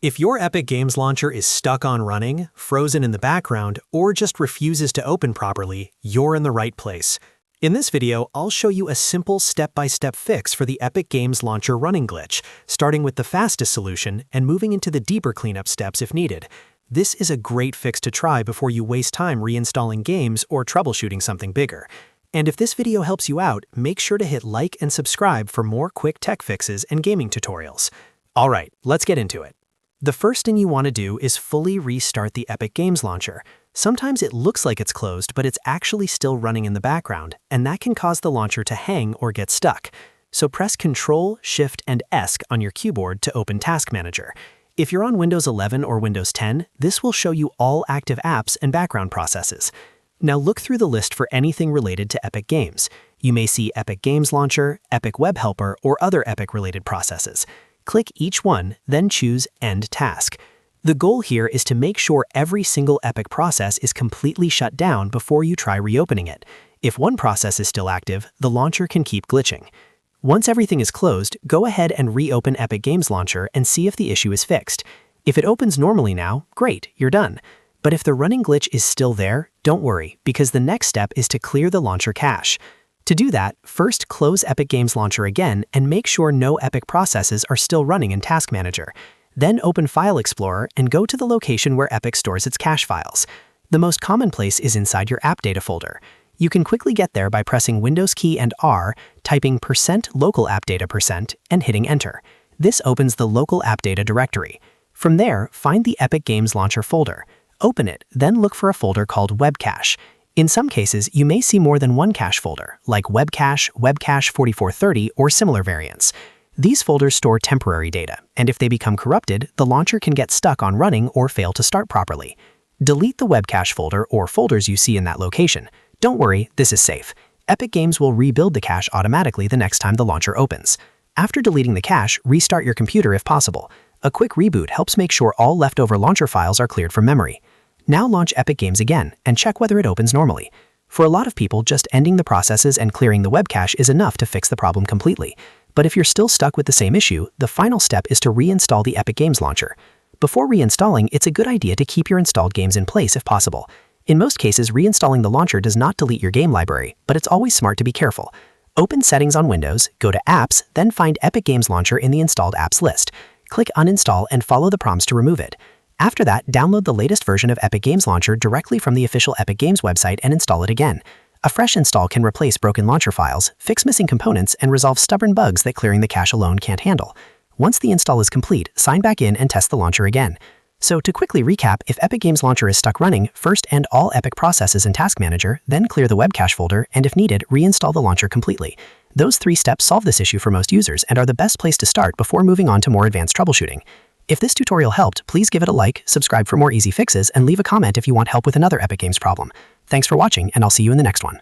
If your Epic Games Launcher is stuck on running, frozen in the background, or just refuses to open properly, you're in the right place. In this video, I'll show you a simple step-by-step fix for the Epic Games Launcher running glitch, starting with the fastest solution and moving into the deeper cleanup steps if needed. This is a great fix to try before you waste time reinstalling games or troubleshooting something bigger. And if this video helps you out, make sure to hit like and subscribe for more quick tech fixes and gaming tutorials. Alright, let's get into it. The first thing you want to do is fully restart the Epic Games Launcher. Sometimes it looks like it's closed, but it's actually still running in the background, and that can cause the launcher to hang or get stuck. So press Ctrl, Shift, and S on your keyboard to open Task Manager. If you're on Windows 11 or Windows 10, this will show you all active apps and background processes. Now look through the list for anything related to Epic Games. You may see Epic Games Launcher, Epic Web Helper, or other Epic-related processes. Click each one, then choose End Task. The goal here is to make sure every single Epic process is completely shut down before you try reopening it. If one process is still active, the launcher can keep glitching. Once everything is closed, go ahead and reopen Epic Games Launcher and see if the issue is fixed. If it opens normally now, great, you're done. But if the running glitch is still there, don't worry, because the next step is to clear the launcher cache. To do that, first close Epic Games Launcher again and make sure no Epic processes are still running in Task Manager. Then open File Explorer and go to the location where Epic stores its cache files. The most common place is inside your App Data folder. You can quickly get there by pressing Windows key and R, typing %localappdata% and hitting Enter. This opens the local app data directory. From there, find the Epic Games Launcher folder. Open it, then look for a folder called Webcache. In some cases, you may see more than one cache folder, like Webcache, Webcache 4430, or similar variants. These folders store temporary data, and if they become corrupted, the launcher can get stuck on running or fail to start properly. Delete the Webcache folder or folders you see in that location. Don't worry, this is safe. Epic Games will rebuild the cache automatically the next time the launcher opens. After deleting the cache, restart your computer if possible. A quick reboot helps make sure all leftover launcher files are cleared from memory. Now launch Epic Games again and check whether it opens normally. For a lot of people, just ending the processes and clearing the web cache is enough to fix the problem completely. But if you're still stuck with the same issue, the final step is to reinstall the Epic Games Launcher. Before reinstalling, it's a good idea to keep your installed games in place if possible. In most cases, reinstalling the launcher does not delete your game library, but it's always smart to be careful. Open Settings on Windows, go to Apps, then find Epic Games Launcher in the installed apps list. Click Uninstall and follow the prompts to remove it. After that, download the latest version of Epic Games Launcher directly from the official Epic Games website and install it again. A fresh install can replace broken launcher files, fix missing components, and resolve stubborn bugs that clearing the cache alone can't handle. Once the install is complete, sign back in and test the launcher again. So to quickly recap, if Epic Games Launcher is stuck running, first end all Epic processes in Task Manager, then clear the web cache folder, and if needed, reinstall the launcher completely. Those 3 steps solve this issue for most users and are the best place to start before moving on to more advanced troubleshooting. If this tutorial helped, please give it a like, subscribe for more easy fixes, and leave a comment if you want help with another Epic Games problem. Thanks for watching, and I'll see you in the next one.